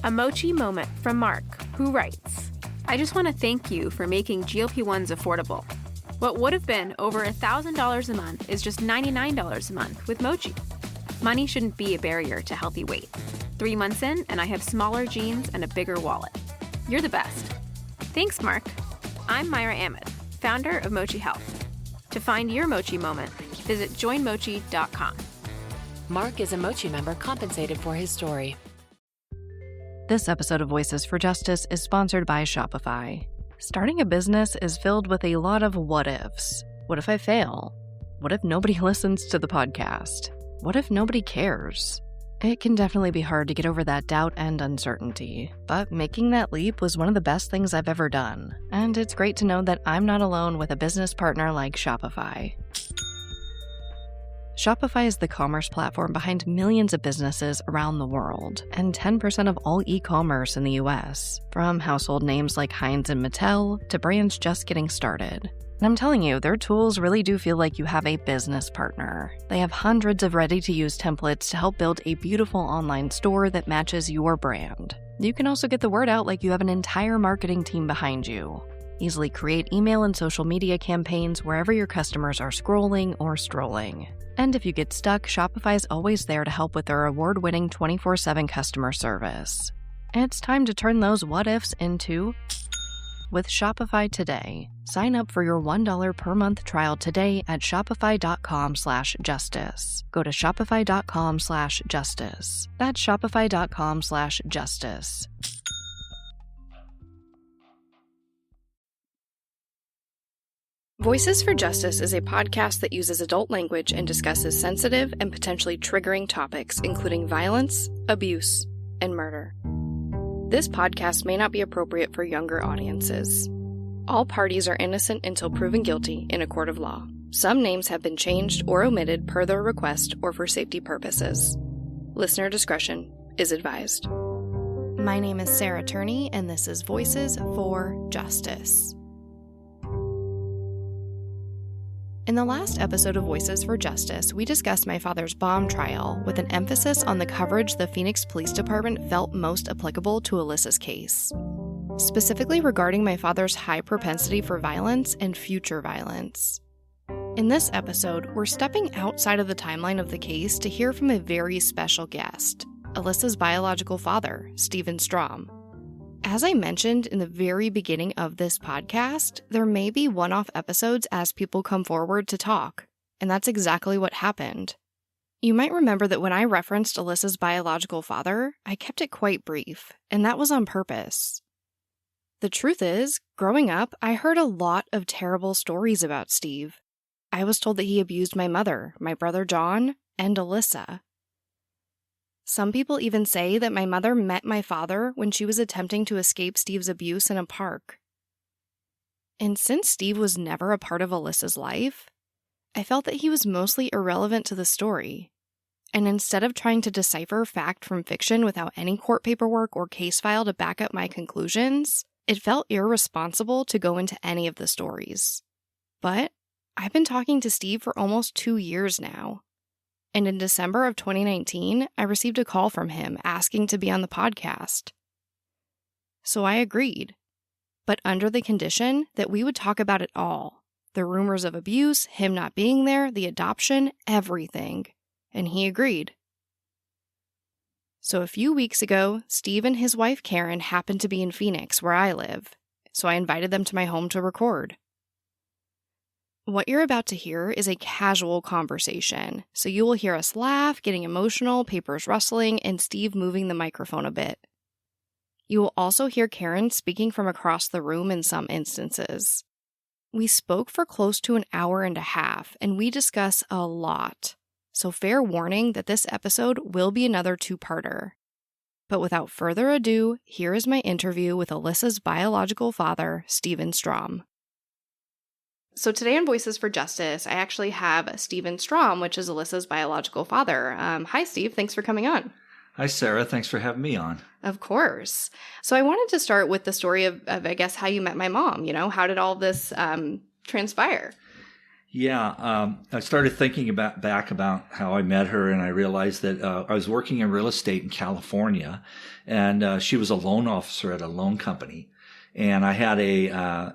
A mochi moment from Mark, who writes, I just want to thank you for making GLP-1s affordable. What would have been over $1,000 a month is just $99 a month with Mochi. Money shouldn't be a barrier to healthy weight. 3 months in, and I have smaller jeans and a bigger wallet. You're the best. Thanks, Mark. I'm Myra Ahmed, founder of Mochi Health. To find your Mochi moment, visit joinmochi.com. Mark is a Mochi member compensated for his story. This episode of Voices for Justice is sponsored by Shopify. Starting a business is filled with a lot of what-ifs. What if I fail? What if nobody listens to the podcast? What if nobody cares? It can definitely be hard to get over that doubt and uncertainty, but making that leap was one of the best things I've ever done, and it's great to know that I'm not alone with a business partner like Shopify. Shopify is the commerce platform behind millions of businesses around the world, and 10% of all e-commerce in the US, from household names like Heinz and Mattel to brands just getting started. And I'm telling you, their tools really do feel like you have a business partner. They have hundreds of ready-to-use templates to help build a beautiful online store that matches your brand. You can also get the word out like you have an entire marketing team behind you. Easily create email and social media campaigns wherever your customers are scrolling or strolling. And if you get stuck, Shopify is always there to help with their award-winning 24/7 customer service. It's time to turn those what-ifs into with Shopify today. Sign up for your $1 per month trial today at shopify.com/justice. Go to shopify.com/justice. That's shopify.com/justice. Voices for Justice is a podcast that uses adult language and discusses sensitive and potentially triggering topics, including violence, abuse, and murder. This podcast may not be appropriate for younger audiences. All parties are innocent until proven guilty in a court of law. Some names have been changed or omitted per their request or for safety purposes. Listener discretion is advised. My name is Sarah Turney, and this is Voices for Justice. In the last episode of Voices for Justice, we discussed my father's bomb trial with an emphasis on the coverage the Phoenix Police Department felt most applicable to Alissa's case, specifically regarding my father's high propensity for violence and future violence. In this episode, we're stepping outside of the timeline of the case to hear from a very special guest, Alissa's biological father, Stephen Strahm. As I mentioned in the very beginning of this podcast, there may be one-off episodes as people come forward to talk, and that's exactly what happened. You might remember that when I referenced Alissa's biological father, I kept it quite brief, and that was on purpose. The truth is, growing up, I heard a lot of terrible stories about Steve. I was told that he abused my mother, my brother John, and Alissa. Some people even say that my mother met my father when she was attempting to escape Steve's abuse in a park. And since Steve was never a part of Alissa's life, I felt that he was mostly irrelevant to the story. And instead of trying to decipher fact from fiction without any court paperwork or case file to back up my conclusions, it felt irresponsible to go into any of the stories. But I've been talking to Steve for almost 2 years now. And in December of 2019, I received a call from him asking to be on the podcast. So I agreed, but under the condition that we would talk about it all. The rumors of abuse, him not being there, the adoption, everything. And he agreed. So a few weeks ago, Steve and his wife Karen happened to be in Phoenix, where I live, so I invited them to my home to record. What you're about to hear is a casual conversation, so you will hear us laugh, getting emotional, papers rustling, and Steve moving the microphone a bit. You will also hear Karen speaking from across the room in some instances. We spoke for close to an hour and a half, and we discuss a lot, so fair warning that this episode will be another two-parter. But without further ado, here is my interview with Alissa's biological father, Stephen Strahm. So today on Voices for Justice, I actually have Stephen Strahm, which is Alissa's biological father. Hi, Steve. Thanks for coming on. Hi, Sarah. Thanks for having me on. Of course. So I wanted to start with the story of I guess, how you met my mom. You know, how did all this transpire? I started thinking back about how I met her, and I realized that I was working in real estate in California, and she was a loan officer at a loan company, and I had a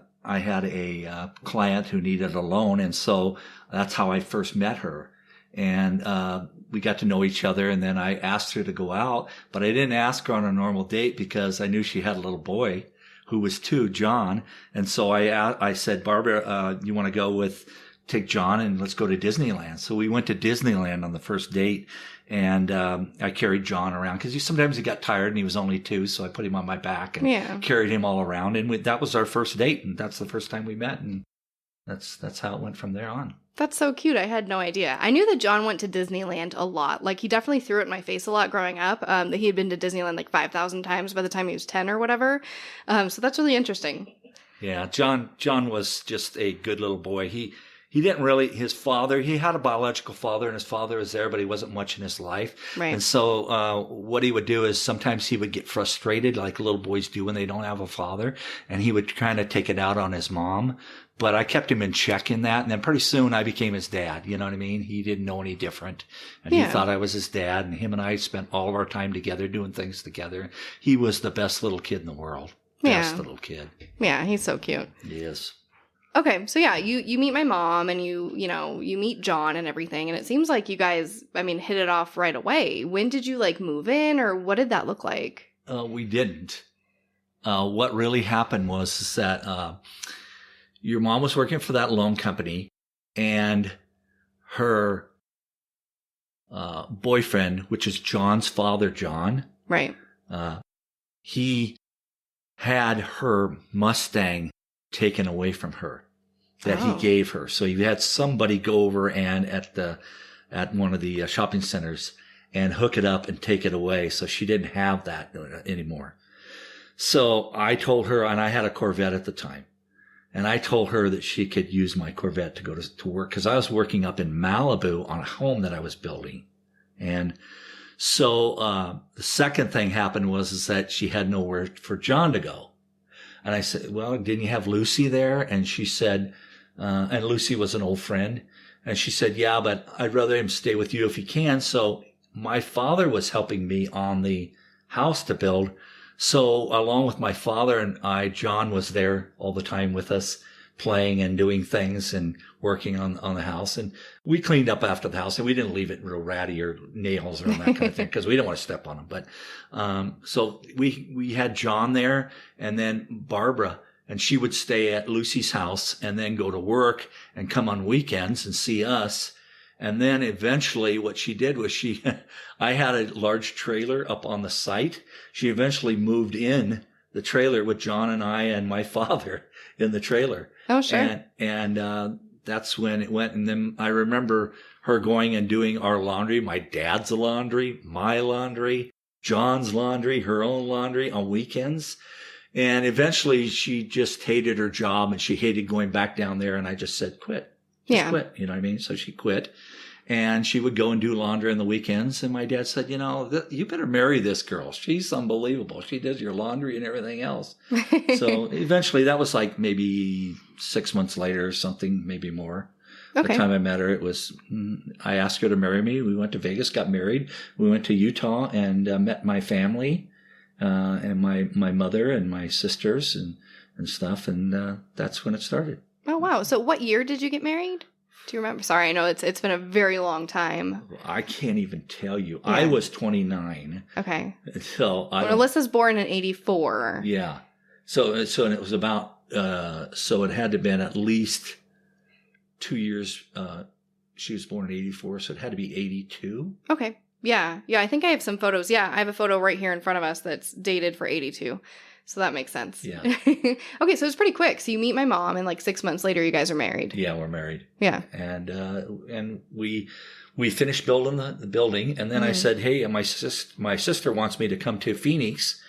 client who needed a loan, and so that's how I first met her, and we got to know each other, and then I asked her to go out, but I didn't ask her on a normal date because I knew she had a little boy who was 2, John, and so I said, Barbara, you want to take John and let's go to Disneyland. So we went to Disneyland on the first date, and I carried John around because sometimes he got tired and he was only 2, so I put him on my back and carried him all around. And that was our first date, and that's the first time we met, and that's how it went from there on. That's so cute. I had no idea. I knew that John went to Disneyland a lot. Like, he definitely threw it in my face a lot growing up, that he had been to Disneyland like 5,000 times by the time he was 10 or whatever. So that's really interesting. Yeah, John was just a good little boy. He didn't really, he had a biological father, and his father was there, but he wasn't much in his life. Right. And so what he would do is sometimes he would get frustrated like little boys do when they don't have a father, and he would kind of take it out on his mom. But I kept him in check in that, and then pretty soon I became his dad. You know what I mean? He didn't know any different, and he thought I was his dad, and him and I spent all of our time together doing things together. He was the best little kid in the world. Best little kid. Yeah, he's so cute. He is. Okay, so yeah, you meet my mom, and you meet John and everything, and it seems like you guys, hit it off right away. When did you move in, or what did that look like? We didn't. What really happened was that your mom was working for that loan company, and her boyfriend, which is John's father, John, right? He had her Mustang taken away from her that he gave her. So he had somebody go over and at one of the shopping centers and hook it up and take it away. So she didn't have that anymore. So I told her, and I had a Corvette at the time, and I told her that she could use my Corvette to go to work, because I was working up in Malibu on a home that I was building. And so the second thing happened was that she had nowhere for John to go. And I said, well, didn't you have Lucy there? And she said, and Lucy was an old friend. And she said, yeah, but I'd rather him stay with you if he can. So my father was helping me on the house to build. So along with my father and I, John was there all the time with us, playing and doing things and working on the house. And we cleaned up after the house, and we didn't leave it real ratty or nails or that kind of thing, because we didn't want to step on them. But so we had John there, and then Barbara, and she would stay at Lucy's house and then go to work and come on weekends and see us. And then eventually what she did was I had a large trailer up on the site. She eventually moved in the trailer with John and I and my father in the trailer. Oh, sure. And that's when it went. And then I remember her going and doing our laundry, my dad's laundry, my laundry, John's laundry, her own laundry on weekends. And eventually she just hated her job, and she hated going back down there. And I just said, quit. Just quit. You know what I mean? So she quit. And she would go and do laundry on the weekends. And my dad said, you better marry this girl. She's unbelievable. She does your laundry and everything else. So eventually, that was like maybe 6 months later or something, maybe more. Okay. By the time I met her, I asked her to marry me. We went to Vegas, got married. We went to Utah and met my family and my mother and my sisters and stuff. And that's when it started. Oh, wow. So what year did you get married? Do you remember? Sorry, I know it's been a very long time. I can't even tell you. Yeah. I was 29. Okay. So Alyssa's born in 84. Yeah. So and it was about so it had to have been at least 2 years. She was born in 84, so it had to be 82. Okay. Yeah. I think I have some photos. Yeah, I have a photo right here in front of us that's dated for 82. So that makes sense. Yeah. Okay, so it's pretty quick. So you meet my mom, and 6 months later, you guys are married. Yeah, we're married. Yeah. And we finished building the building, and then I said, hey, my sister wants me to come to Phoenix,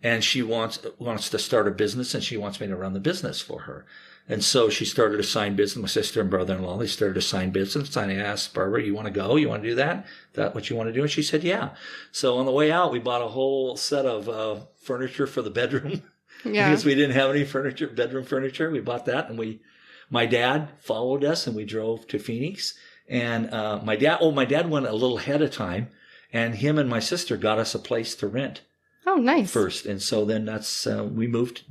and she wants to start a business, and she wants me to run the business for her. And so she started a sign business. My sister and brother-in-law, they started a sign business. And I asked Barbara, you want to go? You want to do that? Is that what you want to do? And she said, yeah. So on the way out, we bought a whole set of furniture for the bedroom. Yeah. Because we didn't have any bedroom furniture. We bought that, and we my dad followed us and we drove to Phoenix. And my dad went a little ahead of time, and him and my sister got us a place to rent. Oh, nice. First. And so then that's we moved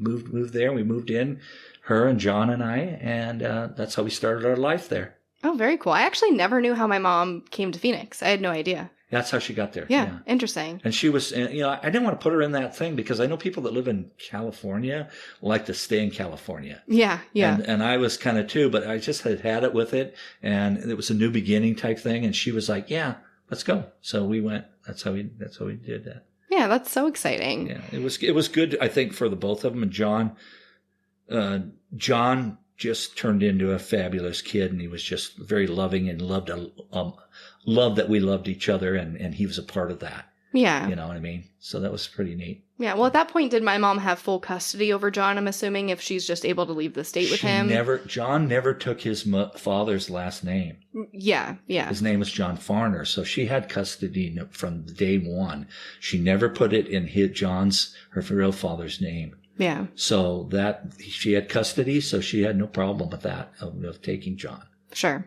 there. We moved in, her and John and I, and that's how we started our life there. Oh, very cool. I actually never knew how my mom came to Phoenix. I had no idea. That's how she got there. Yeah. Interesting. And she was, you know, I didn't want to put her in that thing because I know people that live in California like to stay in California. Yeah. And I was kind of too, but I just had it with it, and it was a new beginning type thing. And she was like, "Yeah, let's go." So we went. That's how we did that. Yeah, that's so exciting. Yeah, it was good, I think, for the both of them. And John just turned into a fabulous kid, and he was just very loving and loved that we loved each other, and he was a part of that. Yeah. You know what I mean? So that was pretty neat. Yeah. Well, at that point, did my mom have full custody over John, I'm assuming, if she's just able to leave the state with him? John never took his father's last name. Yeah. His name was John Farner, so she had custody from day one. She never put it in her real father's name. Yeah. So that she had custody, so she had no problem with that, of taking John. Sure.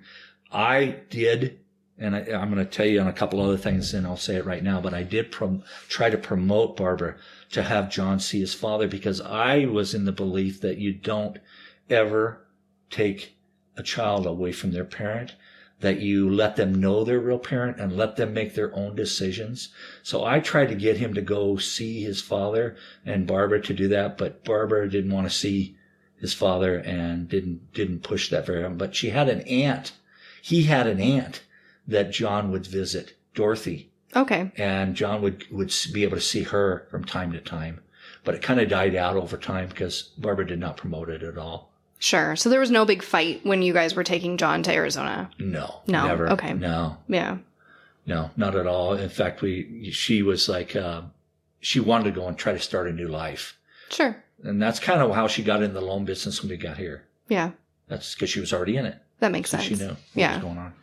I did, and I'm going to tell you on a couple other things, and I'll say it right now, but I did try to promote Barbara to have John see his father, because I was in the belief that you don't ever take a child away from their parent, that you let them know their real parent and let them make their own decisions. So I tried to get him to go see his father and Barbara to do that, but Barbara didn't want to see his father and didn't push that very much. But she had an aunt. He had an aunt that John would visit, Dorothy. Okay. And John would be able to see her from time to time. But it kind of died out over time because Barbara did not promote it at all. Sure. So there was no big fight when you guys were taking John to Arizona? No. Never. Okay. No. Yeah. No, not at all. In fact, she was like, she wanted to go and try to start a new life. Sure. And that's kind of how she got in the loan business when we got here. Yeah. That's because she was already in it. That makes sense. She knew what was going on.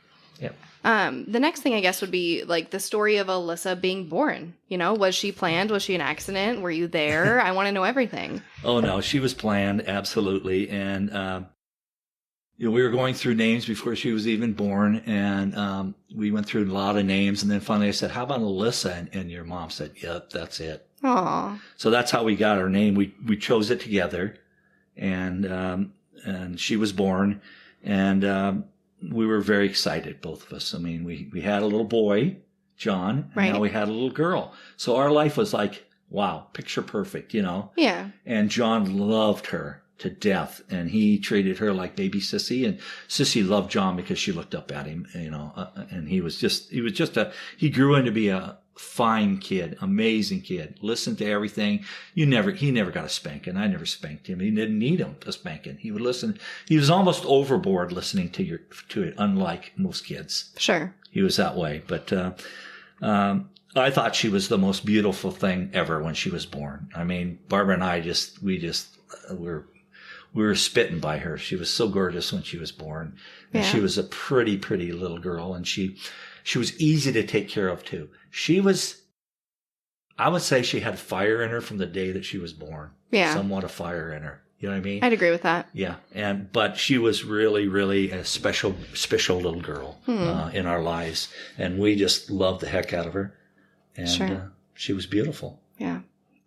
Yep. The next thing I guess would be like the story of Alissa being born. You know, was she planned? Was she an accident? Were you there? I want to know everything. Oh no, she was planned, absolutely. And we were going through names before she was even born, and we went through a lot of names, and then finally I said, "How about Alissa?" And your mom said, "Yep, that's it." Aw. So that's how we got her name. We chose it together, and she was born, and we were very excited, both of us. I mean, we had a little boy, John, and now we had a little girl. So our life was like, wow, picture perfect, you know? Yeah. And John loved her to death, and he treated her like baby Sissy, and Sissy loved John because she looked up at him, you know, and he he grew into be a fine kid, amazing kid, listened to everything. He never got a spanking. I never spanked him. He didn't need a spanking. He would listen. He was almost overboard listening to it, unlike most kids. Sure. He was that way. But I thought she was the most beautiful thing ever when she was born. I mean, Barbara and I we were smitten by her. She was so gorgeous when she was born. And she was a pretty, pretty little girl, and she was easy to take care of too. I would say she had fire in her from the day that she was born. Yeah. Somewhat of fire in her. You know what I mean? I'd agree with that. Yeah. But she was really, really a special little girl in our lives. And we just loved the heck out of her. And she was beautiful. Yeah.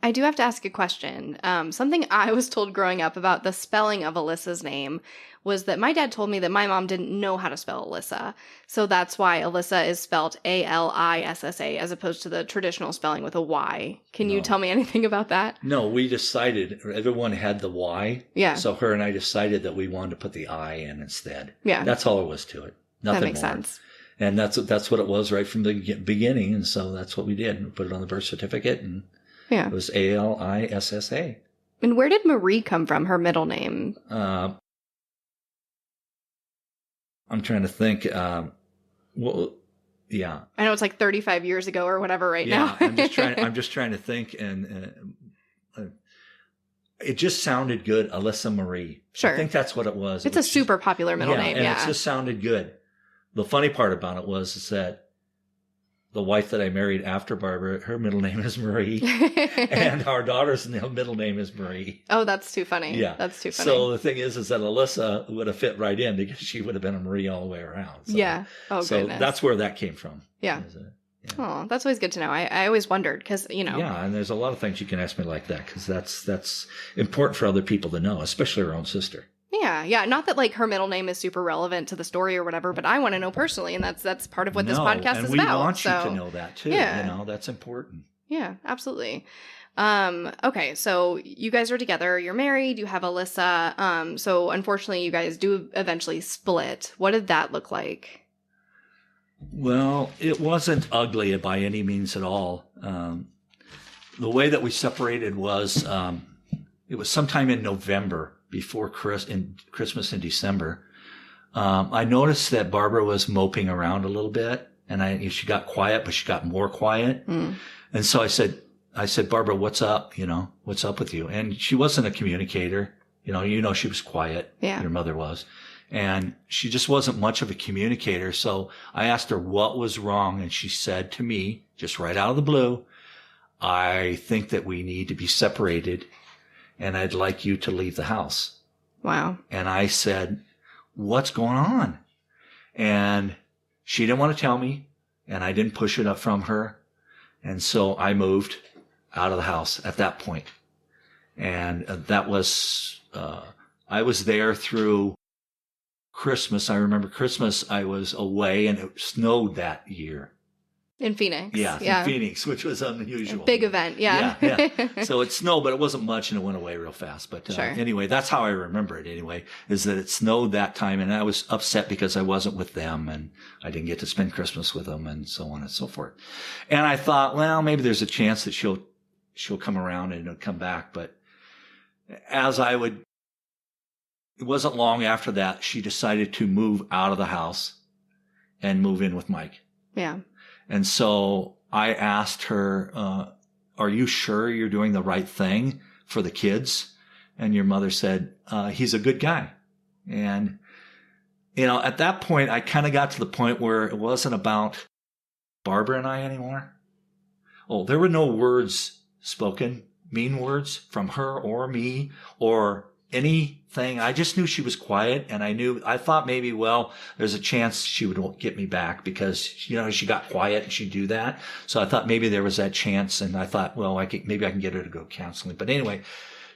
I do have to ask a question. Something I was told growing up about the spelling of Alissa's name was that my dad told me that my mom didn't know how to spell Alissa. So that's why Alissa is spelled Alissa as opposed to the traditional spelling with a Y. Can you tell me anything about that? No, we decided, everyone had the Y. Yeah. So her and I decided that we wanted to put the I in instead. Yeah. That's all there was to it. Nothing more. That makes more. sense. And that's what it was right from the beginning. And so that's what we did. We put it on the birth certificate, and it was Alissa. And where did Marie come from, her middle name? I'm trying to think. Well, yeah. I know it's like 35 years ago or whatever now. I'm just trying to think, and it just sounded good, Alissa Marie. Sure. I think that's what it was. It's a super popular middle name. And it just sounded good. The funny part about it was that the wife that I married after Barbara, her middle name is Marie, and our daughter's middle name is Marie. Oh, that's too funny. Yeah. That's too funny. So the thing is that Alissa would have fit right in because she would have been a Marie all the way around. So, yeah. Oh, so goodness. that's where that came from. Yeah. Yeah. Oh, that's always good to know. I always wondered because, Yeah, and there's a lot of things you can ask me like that because that's important for other people to know, especially her own sister. Yeah. Not that like her middle name is super relevant to the story or whatever, but I want to know personally, and that's part of what this podcast is about. And we want you to know that too. Yeah. That's important. Yeah, absolutely. Okay, so you guys are together, you're married, you have Alissa. So unfortunately you guys do eventually split. What did that look like? Well, it wasn't ugly by any means at all. The way that we separated was, it was sometime in November before Christmas in December. I noticed that Barbara was moping around a little bit, and she got quiet, but she got more quiet. And so I said, Barbara, what's up? What's up with you? And she wasn't a communicator. She was quiet. Yeah. Your mother was. And she just wasn't much of a communicator. So I asked her what was wrong. And she said to me, just right out of the blue, I think that we need to be separated and I'd like you to leave the house. Wow. And I said, what's going on? And she didn't want to tell me, and I didn't push it up from her. And so I moved out of the house at that point. And that was, I was there through Christmas. I remember Christmas, I was away, and it snowed that year. In Phoenix. Yeah, in Phoenix, which was unusual. Big event, yeah. Yeah. So it snowed, but it wasn't much, and it went away real fast. But sure. Anyway, that's how I remember it anyway, is that it snowed that time, and I was upset because I wasn't with them, and I didn't get to spend Christmas with them, and so on and so forth. And I thought, well, maybe there's a chance that she'll come around and come back. But it wasn't long after that, she decided to move out of the house and move in with Mike. Yeah. And so I asked her, are you sure you're doing the right thing for the kids? And your mother said, he's a good guy. And, at that point, I kind of got to the point where it wasn't about Barbara and I anymore. Oh, there were no words spoken, mean words from her or me or anything. I just knew she was quiet, and I thought maybe, well, there's a chance she would get me back because, she got quiet and she'd do that. So I thought maybe there was that chance, and I thought, well, maybe I can get her to go counseling. But anyway,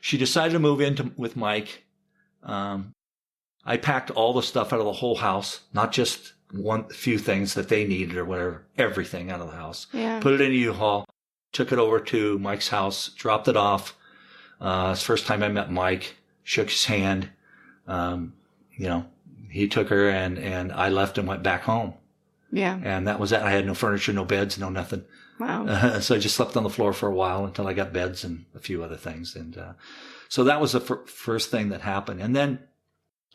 she decided to move in with Mike. I packed all the stuff out of the whole house, not just few things that they needed or whatever, everything out of the house. Yeah. Put it in a U-Haul, took it over to Mike's house, dropped it off. It's the first time I met Mike. Shook his hand. He took her and I left and went back home. Yeah. And that was that. I had no furniture, no beds, no nothing. Wow. So I just slept on the floor for a while until I got beds and a few other things. And so that was the first thing that happened. And then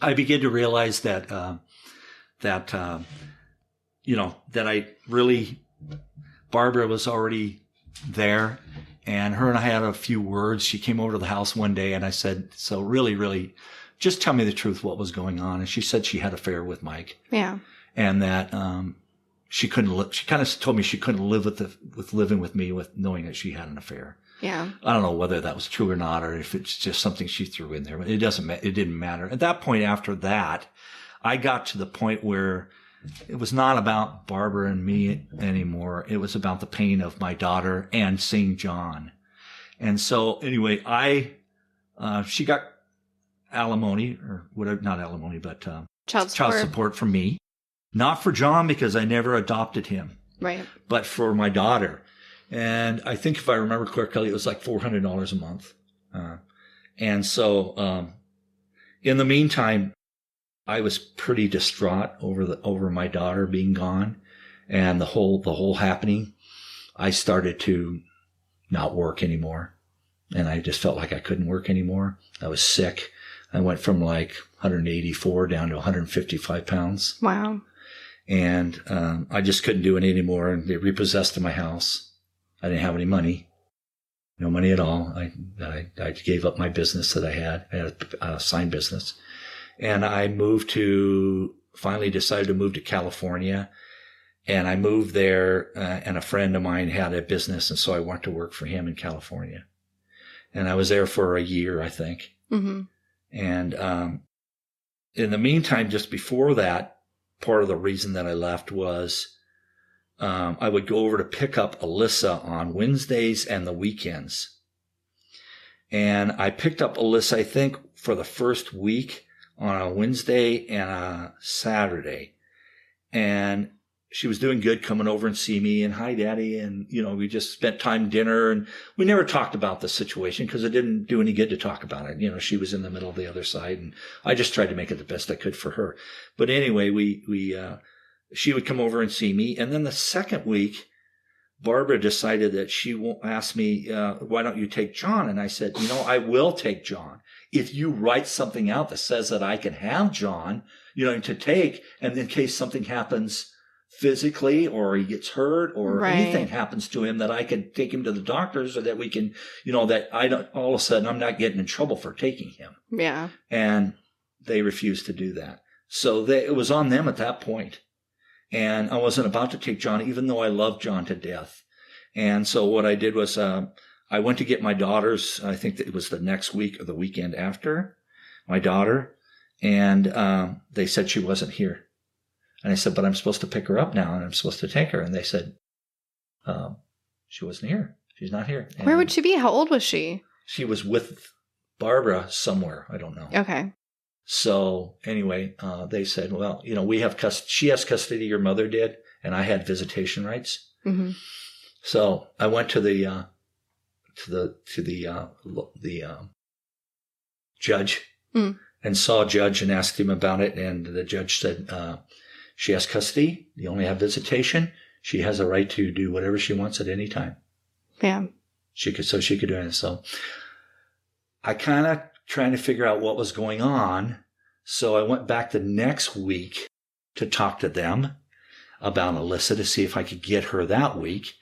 I began to realize that I really, Barbara was already there. And her and I had a few words. She came over to the house one day and I said, so really, really, just tell me the truth, what was going on. And she said she had an affair with Mike. Yeah. And that, she couldn't live. She kind of told me she couldn't live with living with me with knowing that she had an affair. Yeah. I don't know whether that was true or not, or if it's just something she threw in there, but it didn't matter. At that point, after that, I got to the point where it was not about Barbara and me anymore. It was about the pain of my daughter and seeing John. And so anyway, she got alimony or whatever, not alimony, but child support from me. Not for John because I never adopted him. Right. But for my daughter. And I think if I remember correctly, it was like $400 a month. And so, in the meantime, I was pretty distraught over my daughter being gone and the whole happening. I started to not work anymore, and I just felt like I couldn't work anymore. I was sick. I went from like 184 down to 155 pounds. Wow. And, I just couldn't do it anymore. And they repossessed my house. I didn't have any money. No money at all. I gave up my business that I had. I had a sign business. And I finally decided to move to California And I moved there, and a friend of mine had a business, and so I went to work for him in California. And I was there for a year, I think. Mm-hmm. And in the meantime, just before that, part of the reason that I left was I would go over to pick up Alissa on Wednesdays and the weekends. And I picked up Alissa, I think, for the first week on a Wednesday and a Saturday. And she was doing good, coming over and see me, and hi, Daddy. And, we just spent time dinner, and we never talked about the situation because it didn't do any good to talk about it. She was in the middle of the other side, and I just tried to make it the best I could for her. But anyway, she would come over and see me. And then the second week, Barbara decided that she asked me, why don't you take John? And I said, I will take John. If you write something out that says that I can have John, to take, and in case something happens physically or he gets hurt or anything happens to him, that I can take him to the doctors, or that we can, that I don't, all of a sudden I'm not getting in trouble for taking him. Yeah. And they refused to do that. So it was on them at that point. And I wasn't about to take John, even though I loved John to death. And so what I did was, I went to get my daughters. I think that it was the next week or the weekend after, my daughter. And they said she wasn't here. And I said, but I'm supposed to pick her up now, and I'm supposed to take her. And they said, she wasn't here. She's not here. And where would she be? How old was she? She was with Barbara somewhere. I don't know. Okay. So anyway, they said, well, we have she has custody, your mother did, and I had visitation rights. Mm-hmm. So I went to the judge and saw a judge and asked him about it. And the judge said, she has custody. You only have visitation. She has a right to do whatever she wants at any time. Yeah. She could do it. So I kind of trying to figure out what was going on. So I went back the next week to talk to them about Alissa to see if I could get her that week.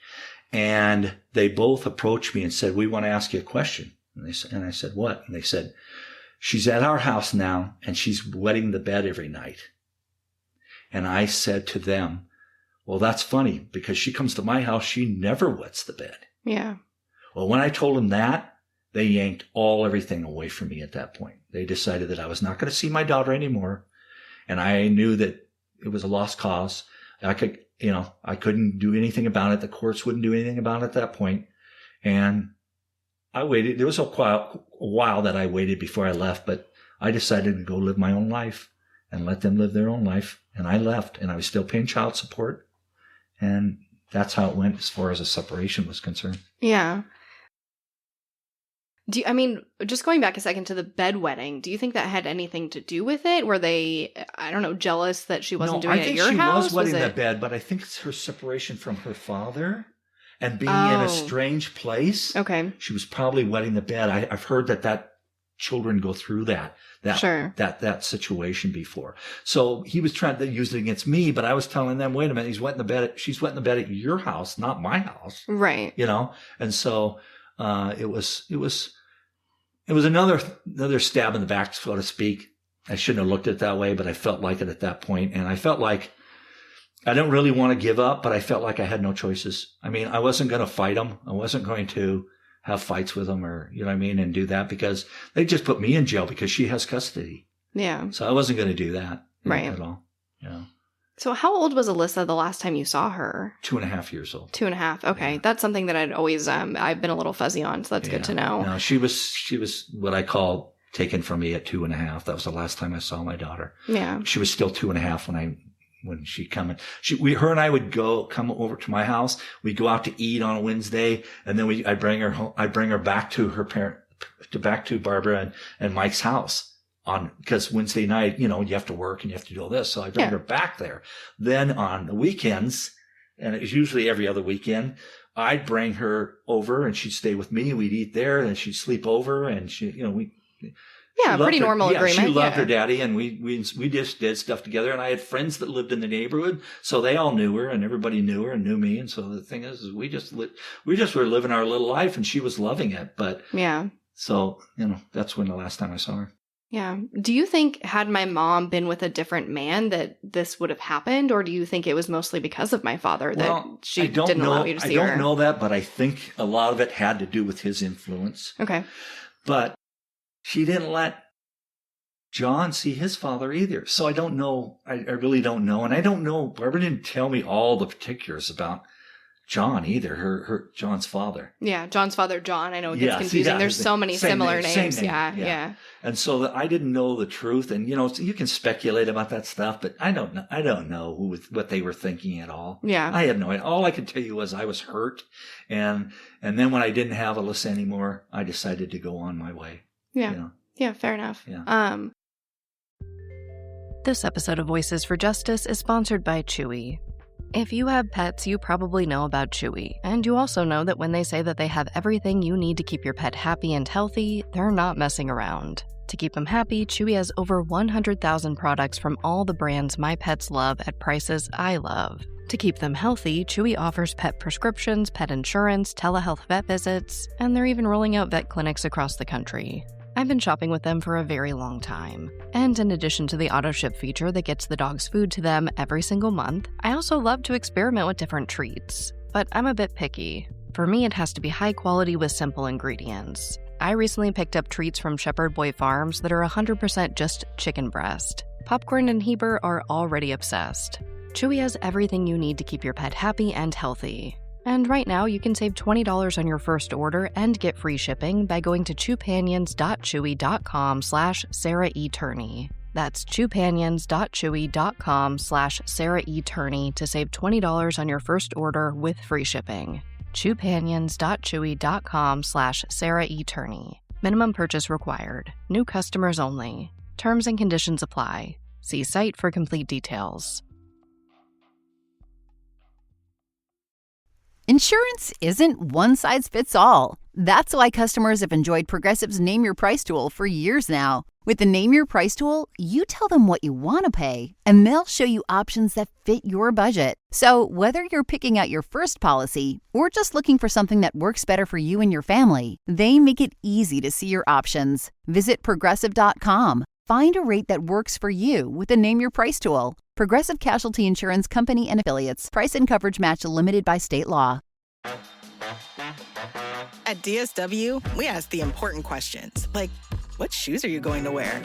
And they both approached me and said, we want to ask you a question. And I said, what? And they said, she's at our house now, and she's wetting the bed every night. And I said to them, well, that's funny, because she comes to my house, she never wets the bed. Yeah. Well, when I told them that, they yanked everything away from me at that point. They decided that I was not going to see my daughter anymore. And I knew that it was a lost cause. I couldn't do anything about it. The courts wouldn't do anything about it at that point. And I waited. There was a while that I waited before I left, but I decided to go live my own life and let them live their own life. And I left, and I was still paying child support. And that's how it went as far as a separation was concerned. Yeah. Just going back a second to the bedwetting, do you think that had anything to do with it? Were they, jealous that she wasn't doing it at your house? I think she was wetting the bed, but I think it's her separation from her father and being in a strange place. Okay. She was probably wetting the bed. I've heard that children go through that situation before. So he was trying to use it against me, but I was telling them, wait a minute, she's wetting the bed at your house, not my house. Right. And so it was another stab in the back, so to speak. I shouldn't have looked at it that way, but I felt like it at that point. And I felt like I don't really want to give up, but I felt like I had no choices. I wasn't going to fight them. I wasn't going to have fights with them or, and do that, because they just put me in jail because she has custody. Yeah. So I wasn't going to do that at all. So how old was Alissa the last time you saw her? 2.5 years old. 2.5. Okay. Yeah. That's something that I'd always, I've been a little fuzzy on. So that's good to know. No, she was what I call taken from me at 2.5. That was the last time I saw my daughter. Yeah. She was still 2.5 when she come in. Her and I would come over to my house. We'd go out to eat on a Wednesday, and then I bring her home. I bring her back to back to Barbara and Mike's house. Because Wednesday night, you have to work and you have to do all this. So I bring her back there. Then on the weekends, and it was usually every other weekend, I'd bring her over and she'd stay with me. We'd eat there and she'd sleep over, and pretty normal agreement. She loved her daddy, and we just did stuff together. And I had friends that lived in the neighborhood, so they all knew her, and everybody knew her and knew me. And so the thing is we just were living our little life, and she was loving it. But so that's when the last time I saw her. Yeah. Do you think had my mom been with a different man that this would have happened? Or do you think it was mostly because of my father that she didn't allow you to see her? I don't know that, but I think a lot of it had to do with his influence. Okay. But she didn't let John see his father either. So I don't know. I really don't know. And I don't know. Barbara didn't tell me all the particulars about John either, her John's father. Yeah, John's father, John. I know it gets confusing. There's so many similar names. Yeah. And so I didn't know the truth. And, you can speculate about that stuff, but I don't know what they were thinking at all. Yeah. I had no idea. All I could tell you was I was hurt. And then when I didn't have Alissa anymore, I decided to go on my way. Yeah. Yeah, fair enough. Yeah. This episode of Voices for Justice is sponsored by Chewy. If you have pets, you probably know about Chewy, and you also know that when they say that they have everything you need to keep your pet happy and healthy, they're not messing around. To keep them happy, Chewy has over 100,000 products from all the brands my pets love at prices I love. To keep them healthy, Chewy offers pet prescriptions, pet insurance, telehealth vet visits, and they're even rolling out vet clinics across the country. I've been shopping with them for a very long time. And in addition to the auto-ship feature that gets the dog's food to them every single month, I also love to experiment with different treats. But I'm a bit picky. For me, it has to be high quality with simple ingredients. I recently picked up treats from Shepherd Boy Farms that are 100% just chicken breast. Popcorn and Heber are already obsessed. Chewy has everything you need to keep your pet happy and healthy. And right now, you can save $20 on your first order and get free shipping by going to chewpanions.chewy.com/Sarah E. Turney. That's chewpanions.chewy.com/Sarah E. Turney to save $20 on your first order with free shipping. chewpanions.chewy.com/Sarah E. Turney. Minimum purchase required. New customers only. Terms and conditions apply. See site for complete details. Insurance isn't one size fits all. That's why customers have enjoyed Progressive's Name Your Price tool for years now. With the Name Your Price tool, you tell them what you want to pay, and they'll show you options that fit your budget. So whether you're picking out your first policy or just looking for something that works better for you and your family, they make it easy to see your options. Visit Progressive.com. Find a rate that works for you with the Name Your Price tool. Progressive Casualty Insurance Company and Affiliates. Price and coverage match limited by state law. At DSW, we ask the important questions, like, what shoes are you going to wear?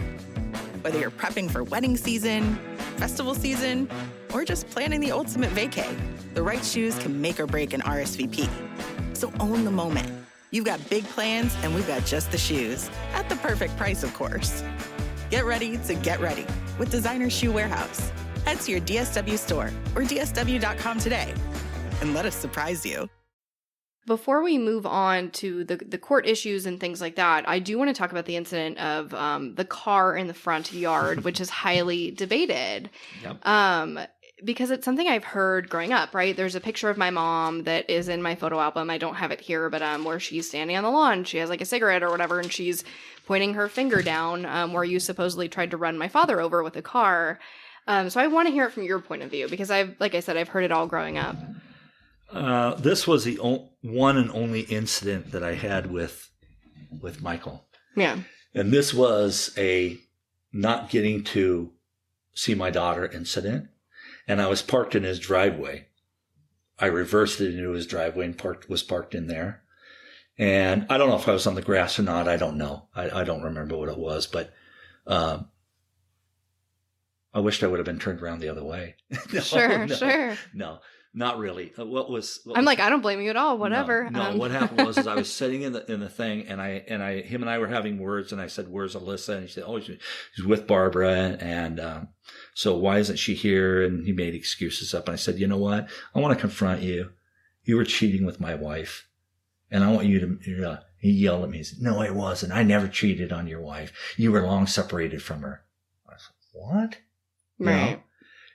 Whether you're prepping for wedding season, festival season, or just planning the ultimate vacay, the right shoes can make or break an RSVP. So own the moment. You've got big plans, and we've got just the shoes. At the perfect price, of course. Get ready to get ready with Designer Shoe Warehouse. Head to your DSW store or DSW.com today and let us surprise you. Before we move on to the court issues and things like that, I do want to talk about the incident of the car in the front yard, which is highly debated. Yep. Because it's something I've heard growing up, right? There's a picture of my mom that is in my photo album. I don't have it here, but where she's standing on the lawn. She has like a cigarette or whatever, and she's pointing her finger down where you supposedly tried to run my father over with a car. So I want to hear it from your point of view, because I've heard it all growing up. This was the one and only incident that I had with Michael. Yeah. And this was a not getting to see my daughter incident. And I was parked in his driveway. I reversed it into his driveway and was parked in there. And I don't know if I was on the grass or not. I don't know. I don't remember what it was, but I wished I would have been turned around the other way. Sure. No, not really. I'm like, I don't blame you at all. Whatever. No, what happened was I was sitting in the thing, and him and I were having words, and I said, "Where's Alissa?" And he said, "Oh, she's with Barbara, and so why isn't she here?" And he made excuses up, and I said, "You know what? I want to confront you. You were cheating with my wife, and I want you to." He yelled at me. He said, "No, I wasn't. I never cheated on your wife. You were long separated from her." I said, "What?" Right. You know?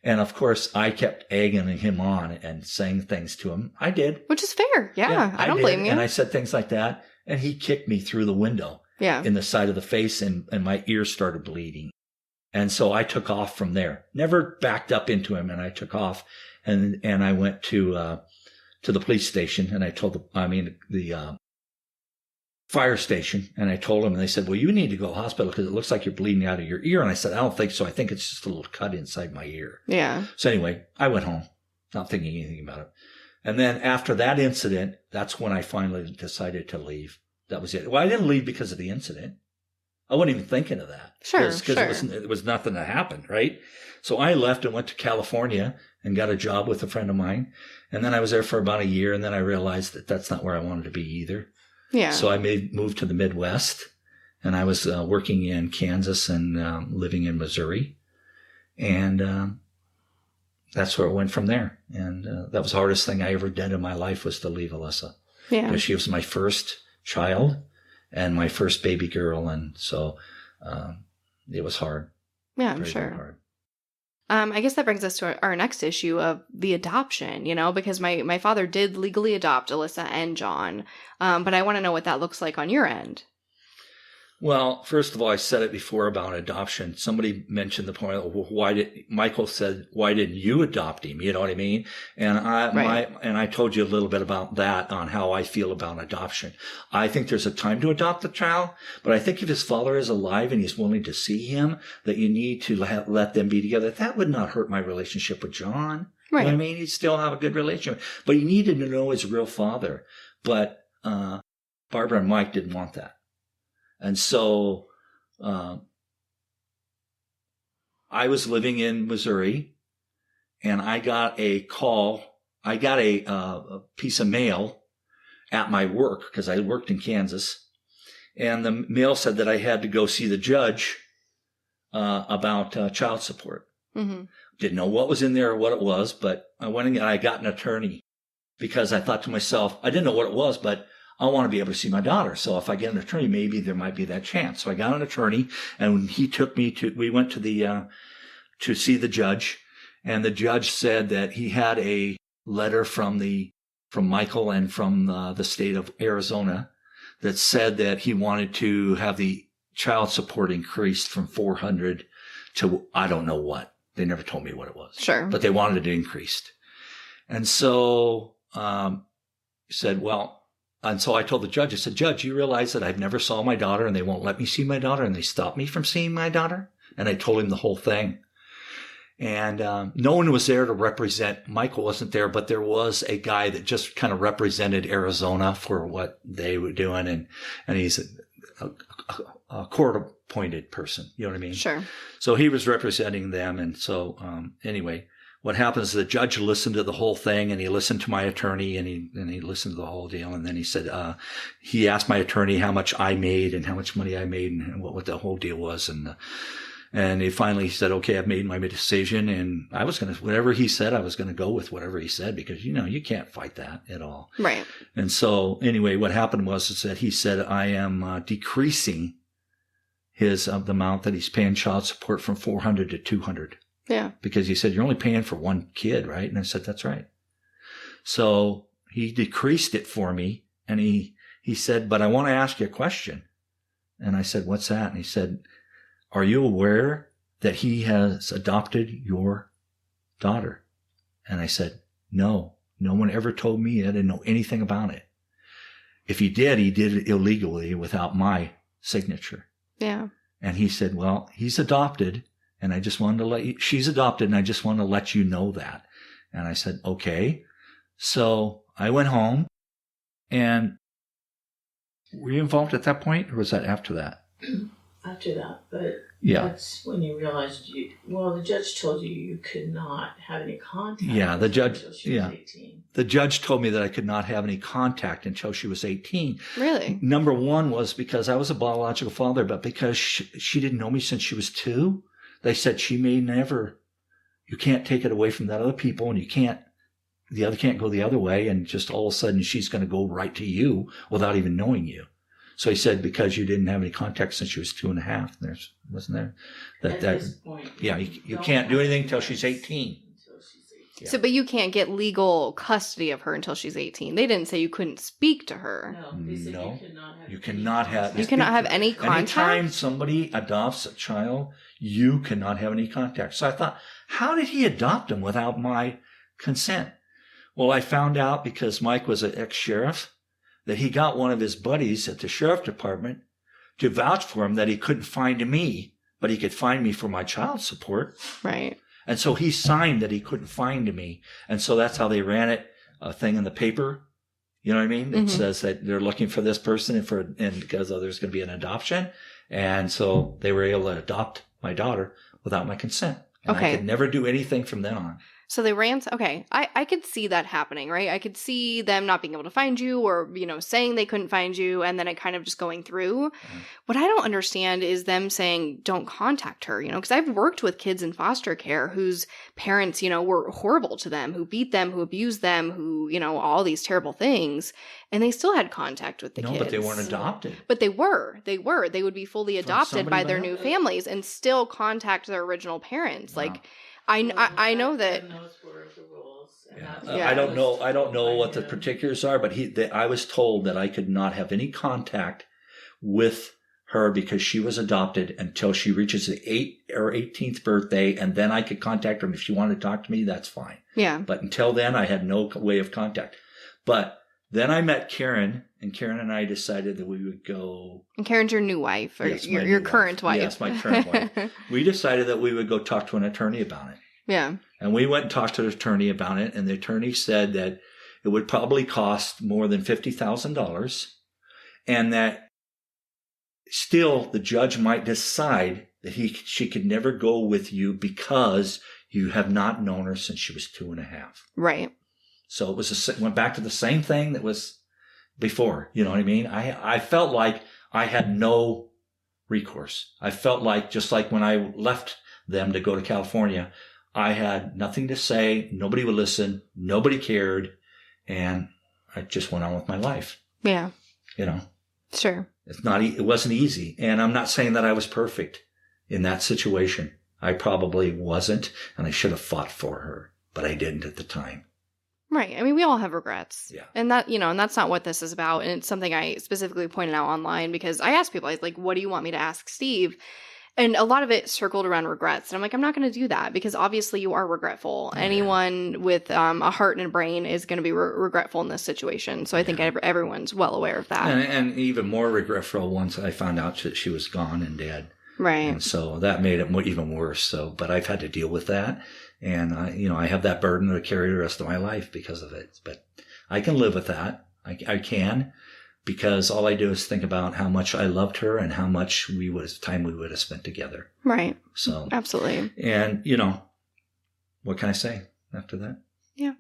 And of course, I kept egging him on and saying things to him. I did. Which is fair. Yeah, I don't blame you. And I said things like that. And he kicked me through the window in the side of the face, and my ears started bleeding. And so I took off from there. Never backed up into him, and I took off. And I went to the police station, and I told the fire station, and I told them, and they said, well, you need to go to the hospital because it looks like you're bleeding out of your ear. And I said, I don't think so. I think it's just a little cut inside my ear. Yeah. So anyway, I went home, not thinking anything about it. And then after that incident, that's when I finally decided to leave. That was it. Well, I didn't leave because of the incident. I wasn't even thinking of that. Sure, Because it was nothing that happened, right? So I left and went to California and got a job with a friend of mine. And then I was there for about a year, and then I realized that that's not where I wanted to be either. Yeah. So I moved to the Midwest, and I was working in Kansas and living in Missouri. And that's where it went from there. And that was the hardest thing I ever did in my life, was to leave Alissa. Yeah. Because she was my first child and my first baby girl. And so it was hard. Yeah, I'm very, sure. very hard. I guess that brings us to our next issue of the adoption, because my father did legally adopt Alissa and John. But I want to know what that looks like on your end. Well, first of all, I said it before about adoption. Somebody mentioned the point, well, Michael said, why didn't you adopt him? You know what I mean? And I told you a little bit about that, on how I feel about adoption. I think there's a time to adopt a child, but I think if his father is alive and he's willing to see him, that you need to let them be together. That would not hurt my relationship with John. Right. You know what I mean? He'd still have a good relationship, but you needed to know his real father. But Barbara and Mike didn't want that. And so I was living in Missouri, and I got a call. I got a piece of mail at my work, because I worked in Kansas. And the mail said that I had to go see the judge about child support. Mm-hmm. Didn't know what was in there or what it was, but I went and I got an attorney, because I thought to myself, I didn't know what it was, but I want to be able to see my daughter. So if I get an attorney, maybe there might be that chance. So I got an attorney, and he took me we went to to see the judge, and the judge said that he had a letter from Michael and from the state of Arizona that said that he wanted to have the child support increased from $400 to, I don't know what. They never told me what it was. Sure. But they wanted it increased. And so, he said, well, and so I told the judge, I said, Judge, you realize that I've never saw my daughter, and they won't let me see my daughter, and they stopped me from seeing my daughter? And I told him the whole thing. And no one was there to represent. Michael wasn't there, but there was a guy that just kind of represented Arizona for what they were doing. And he's a court-appointed person. You know what I mean? Sure. So he was representing them. And so anyway, what happens is the judge listened to the whole thing, and he listened to my attorney, and he listened to the whole deal. And then he said, he asked my attorney how much I made and how much money I made and what the whole deal was. And he finally said, okay, I've made my decision. And I was going to, whatever he said, I was going to go with whatever he said, because, you can't fight that at all. Right. And so anyway, what happened was that he said, I am decreasing the amount that he's paying child support from $400 to $200. Yeah. Because he said, you're only paying for one kid, right? And I said, that's right. So he decreased it for me. And he said, but I want to ask you a question. And I said, what's that? And he said, are you aware that he has adopted your daughter? And I said, no one ever told me. I didn't know anything about it. If he did it illegally without my signature. Yeah. And he said, well, he's adopted. And I just wanted to she's adopted, and I just want to let you know that. And I said, okay. So I went home, and were you involved at that point, or was that after that? After that, but yeah. That's when you realized the judge told you could not have any contact. Yeah, the judge, until she was 18. The judge told me that I could not have any contact until she was 18. Really? Number one was because I was a biological father, but because she didn't know me since she was 2. They said she may never, you can't take it away from that other people, and the other can't go the other way, and just all of a sudden she's going to go right to you without even knowing you. So he said, because you didn't have any contact since she was 2.5, wasn't there? At this point, you can't do anything until she's 18. Yeah. So, but you can't get legal custody of her until she's 18. They didn't say you couldn't speak to her. No, they said you cannot have. You cannot have any contact. Anytime somebody adopts a child, you cannot have any contact. So I thought, how did he adopt him without my consent? Well, I found out because Mike was an ex-sheriff that he got one of his buddies at the sheriff department to vouch for him that he couldn't find me, but he could find me for my child support. Right. And so he signed that he couldn't find me. And so that's how they ran it, a thing in the paper. You know what I mean? It says that they're looking for this person and because there's going to be an adoption. And so they were able to adopt my daughter without my consent. And I could never do anything from then on. So they ran. Okay. I could see that happening, right? I could see them not being able to find you or, saying they couldn't find you and then it kind of just going through. What I don't understand is them saying, don't contact her, because I've worked with kids in foster care whose parents, were horrible to them, who beat them, who abused them, who, all these terrible things. And they still had contact with the kids. No, but they weren't adopted. But they were. They would be fully adopted by their new families and still contact their original parents. Wow. Like, I know that. And those were the rules. I don't know what the particulars are, but I was told that I could not have any contact with her because she was adopted until she reaches the 8th or 18th birthday, and then I could contact her. And if she wanted to talk to me, that's fine. Yeah. But until then, I had no way of contact. But then I met Karen, and Karen and I decided that we would go. And Karen's your new wife, or yes, your current wife. Yes, my current wife. We decided that we would go talk to an attorney about it. Yeah. And we went and talked to the attorney about it, and the attorney said that it would probably cost more than $50,000, and that still the judge might decide that she could never go with you because you have not known her since she was 2.5. Right. So it went back to the same thing that was before. You know what I mean? I felt like I had no recourse. I felt like, just like when I left them to go to California, I had nothing to say. Nobody would listen. Nobody cared. And I just went on with my life. Yeah. Sure. It wasn't easy. And I'm not saying that I was perfect in that situation. I probably wasn't, and I should have fought for her, but I didn't at the time. Right. I mean, we all have regrets. Yeah. And that, and that's not what this is about. And it's something I specifically pointed out online because I asked people, I was like, what do you want me to ask Steve? And a lot of it circled around regrets. And I'm like, I'm not going to do that because obviously you are regretful. Yeah. Anyone with a heart and a brain is going to be regretful in this situation. So I think everyone's well aware of that. And even more regretful once I found out that she was gone and dead. Right. And so that made it even worse. So, but I've had to deal with that. And I have that burden to carry the rest of my life because of it. But I can live with that. I can, because all I do is think about how much I loved her and how much time we would have spent together. Right. So absolutely. And what can I say after that? Yeah.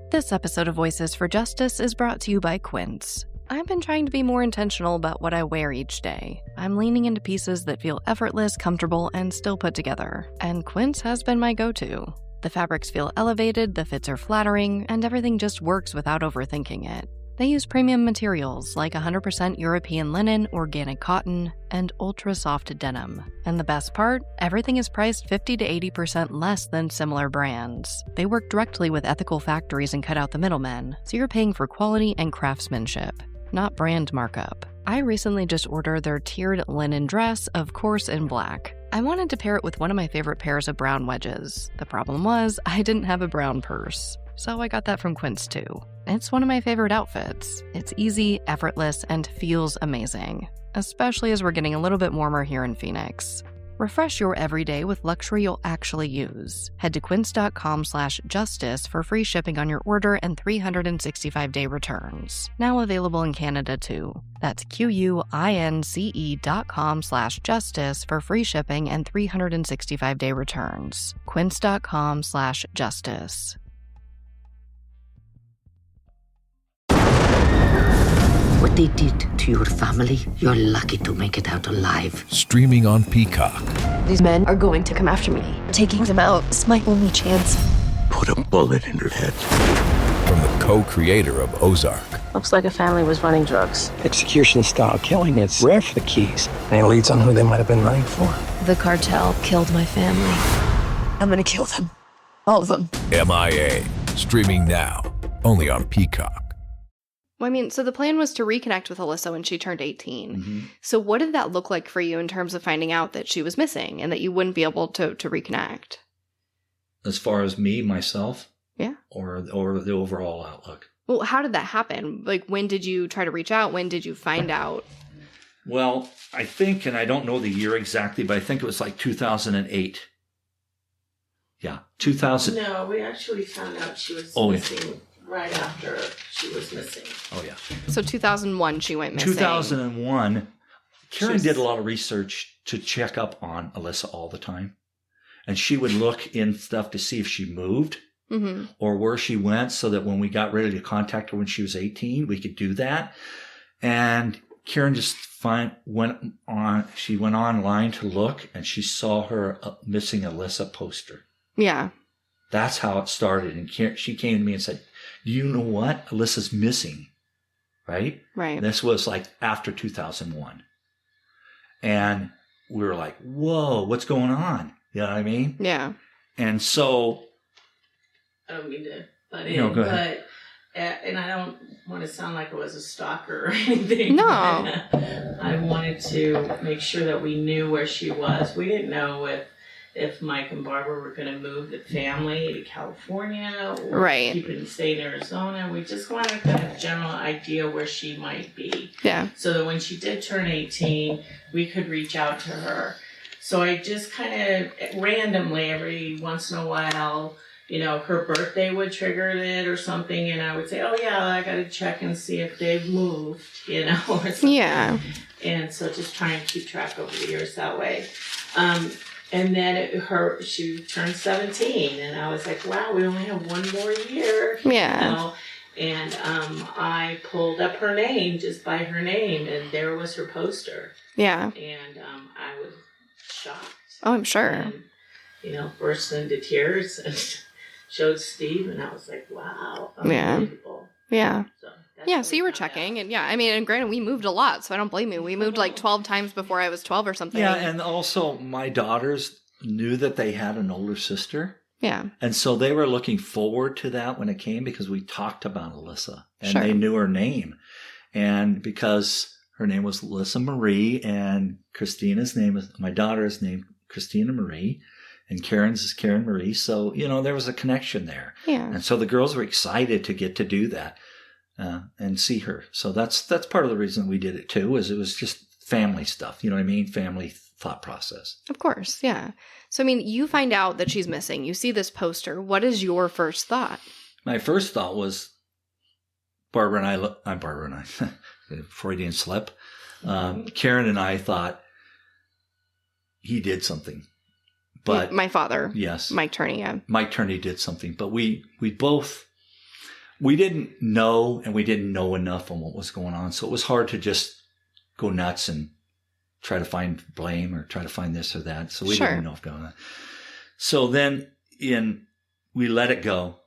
This episode of Voices for Justice is brought to you by Quince. I've been trying to be more intentional about what I wear each day. I'm leaning into pieces that feel effortless, comfortable, and still put together. And Quince has been my go-to. The fabrics feel elevated, the fits are flattering, and everything just works without overthinking it. They use premium materials like 100% European linen, organic cotton, and ultra-soft denim. And the best part? Everything is priced 50 to 80% less than similar brands. They work directly with ethical factories and cut out the middlemen, so you're paying for quality and craftsmanship, not brand markup. I recently just ordered their tiered linen dress, of course in black. I wanted to pair it with one of my favorite pairs of brown wedges. The problem was, I didn't have a brown purse. So I got that from Quince too. It's one of my favorite outfits. It's easy, effortless, and feels amazing, especially as we're getting a little bit warmer here in Phoenix. Refresh your everyday with luxury you'll actually use. Head to quince.com/justice for free shipping on your order and 365-day returns. Now available in Canada too. That's QUINCE.com/justice for free shipping and 365-day returns. Quince.com/justice. What they did to your family, you're lucky to make it out alive. Streaming on Peacock. These men are going to come after me. Taking them out is my only chance. Put a bullet in her head. From the co-creator of Ozark. Looks like a family was running drugs. Execution-style killing is rare for the Keys. Any leads on who they might have been running for? The cartel killed my family. I'm gonna kill them. All of them. MIA. Streaming now. Only on Peacock. Well, I mean, so the plan was to reconnect with Alissa when she turned 18. Mm-hmm. So what did that look like for you in terms of finding out that she was missing and that you wouldn't be able to reconnect? As far as myself? Yeah. Or the overall outlook? Well, how did that happen? Like, when did you try to reach out? When did you find out? Well, I think, and I don't know the year exactly, but I think it was like 2008. Yeah, 2000. No, we actually found out she was missing right after she was missing. Oh, yeah. So 2001, she went missing. 2001, Karen did a lot of research to check up on Alissa all the time. And she would look in stuff to see if she moved or where she went, so that when we got ready to contact her when she was 18, we could do that. And Karen just went online to look, and she saw her missing Alissa poster. Yeah. That's how it started. And she came to me and said, "Do you know what? Alyssa's missing." Right? Right. This was like after 2001. And we were like, whoa, what's going on? You know what I mean? Yeah. And so... I don't mean to butt in, go ahead. And I don't want to sound like I was a stalker or anything. No. I wanted to make sure that we knew where she was. We didn't know if Mike and Barbara were going to move the family to California or stay in Arizona. We just wanted kind of general idea where she might be. Yeah. So that when she did turn 18, we could reach out to her. So I just kind of randomly, every once in a while, you know, her birthday would trigger it or something, and I would say, oh yeah, I got to check and see if they've moved, you know, or something. Yeah. And so just try and keep track over the years that way. And then she turned 17, and I was like, wow, we only have one more year. Yeah. You know? And I pulled up her name, just by her name, and there was her poster. Yeah. And I was shocked. Oh, I'm sure. And, you know, burst into tears and showed Steve, and I was like, wow, unbelievable. Yeah. So you were checking, and and granted, we moved a lot, so I don't blame you. We moved like 12 times before I was 12 or something. Yeah, and also my daughters knew that they had an older sister. Yeah. And so they were looking forward to that when it came, because we talked about Alissa, and they knew her name. And because her name was Alissa Marie, and my daughter's name, Christina Marie, and Karen's is Karen Marie. So, you know, there was a connection there. Yeah. And so the girls were excited to get to do that and see her. So that's part of the reason we did it too, is it was just family stuff. You know what I mean? Family thought process. Of course. Yeah. So, I mean, you find out that she's missing. You see this poster. What is your first thought? My first thought was Barbara and I, Freudian slip. Karen and I thought he did something. But my father. Yes. Mike Turney, yeah. Mike Turney did something. But we didn't know, and we didn't know enough on what was going on. So it was hard to just go nuts and try to find blame or try to find this or that. So we didn't know what's going on. So then we let it go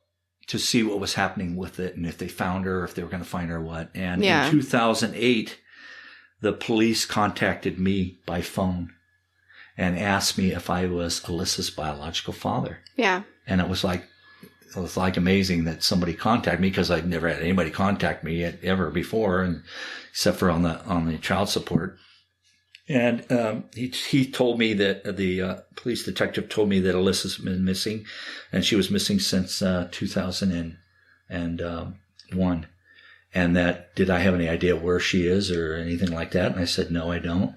to see what was happening with it, and if they found her, or if they were going to find her or what. And in 2008, the police contacted me by phone and asked me if I was Alyssa's biological father. Yeah. And it was like amazing that somebody contacted me, because I'd never had anybody contact me ever before, and except for on the child support. And he told me that the police detective told me that Alyssa's been missing, and she was missing since 2001. And that, did I have any idea where she is or anything like that? And I said, no, I don't.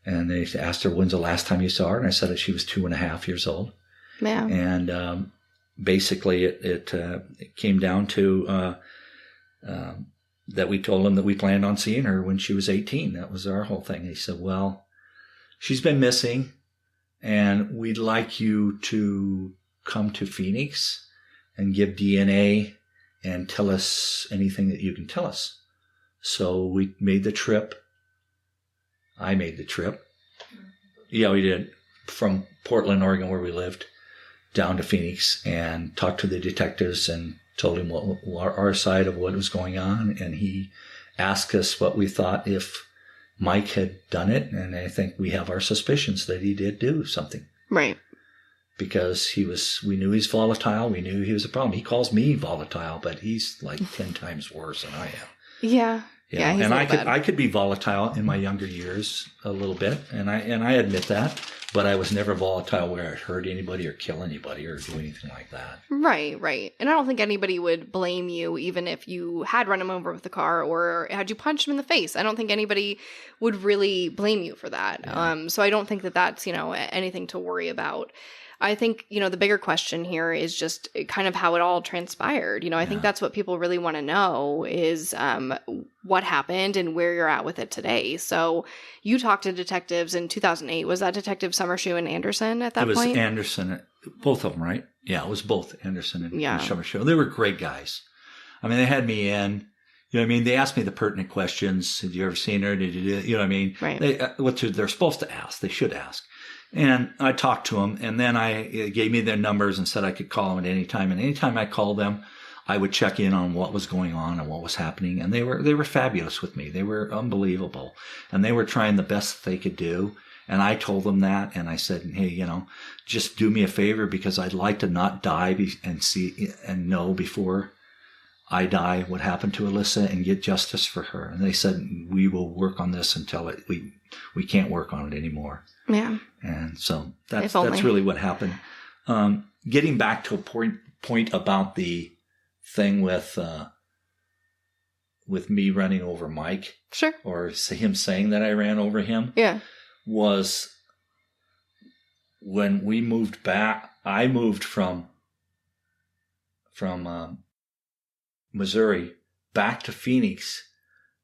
And they asked her, when's the last time you saw her? And I said that she was 2.5 years old. Yeah. And basically it came down to that we told him that we planned on seeing her when she was 18. That was our whole thing. He said, well, she's been missing, and we'd like you to come to Phoenix and give DNA and tell us anything that you can tell us. So we made the trip. I made the trip. Yeah, we did. From Portland, Oregon, where we lived, down to Phoenix, and talked to the detectives and told him what our side of what was going on. And he asked us what we thought if Mike had done it. And I think we have our suspicions that he did do something. Right. Because we knew he's volatile. We knew he was a problem. He calls me volatile, but he's like 10 times worse than I am. Yeah. Yeah, he's and bad. I could be volatile in my younger years a little bit, and I admit that, but I was never volatile where I hurt anybody or kill anybody or do anything like that. Right. And I don't think anybody would blame you even if you had run him over with the car or had you punched him in the face. I don't think anybody would really blame you for that. Yeah. So I don't think that that's, anything to worry about. I think, the bigger question here is just kind of how it all transpired. I think that's what people really want to know is what happened and where you're at with it today. So you talked to detectives in 2008. Was that Detective Summershoe and Anderson at that point? It was Anderson, both of them, right? Yeah, it was both Anderson and Summershoe. They were great guys. I mean, they had me in. You know what I mean? They asked me the pertinent questions. Had you ever seen her? Did you? You know what I mean? Right. What they're supposed to ask. They should ask. And I talked to them, and then I gave me their numbers and said I could call them at any time. And anytime I called them, I would check in on what was going on and what was happening. And they were fabulous with me. They were unbelievable, and they were trying the best they could do. And I told them that, and I said, hey, just do me a favor because I'd like to not die and see and know before I die what happened to Alissa and get justice for her. And they said, we will work on this until we can't work on it anymore. Yeah. And so that's really what happened. Getting back to a point about the thing with me running over Mike. Sure. Or him saying that I ran over him. Yeah. Was when we moved back. I moved from Missouri back to Phoenix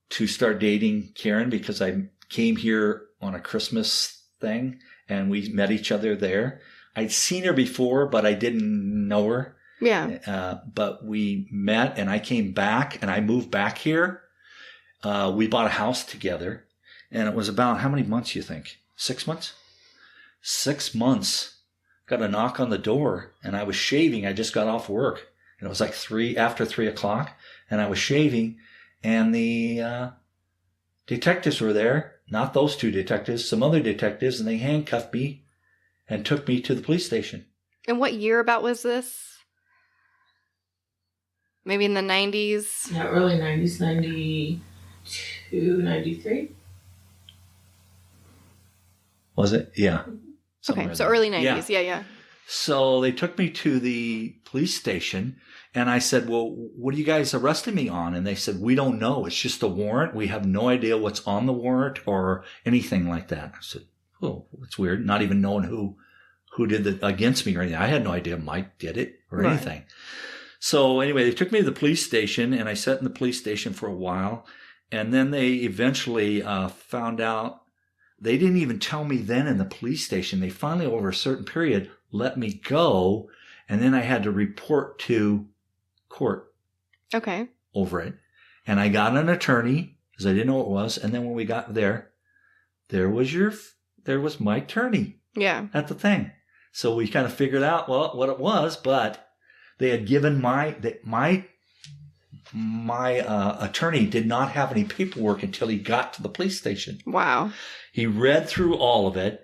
to start dating Karen because I came here on a Christmas thing and we met each other there. I'd seen her before, but I didn't know her. Yeah. But we met and I came back and I moved back here. We bought a house together and it was about, how many months you think? 6 months? 6 months. Got a knock on the door and I was shaving. I just got off work. And it was like after 3 o'clock, and I was shaving, and the detectives were there. Not those two detectives, some other detectives, and they handcuffed me and took me to the police station. And what year about was this? Maybe in the 90s? Yeah, early 90s, 92, 93. Was it? Yeah. Okay, so early 90s. Yeah. So they took me to the police station, and I said, well, what are you guys arresting me on? And they said, we don't know. It's just a warrant. We have no idea what's on the warrant or anything like that. I said, oh, that's weird. Not even knowing who did it against me or anything. I had no idea Mike did it or anything. So anyway, they took me to the police station, and I sat in the police station for a while. And then they eventually found out. They didn't even tell me then in the police station. They finally, over a certain period, let me go, and then I had to report to court. Okay. Over it. And I got an attorney, because I didn't know what it was, and then when we got there was Mike Turney. Yeah. At the thing. So we kind of figured out, what it was, but they had given my attorney did not have any paperwork until he got to the police station. Wow. He read through all of it,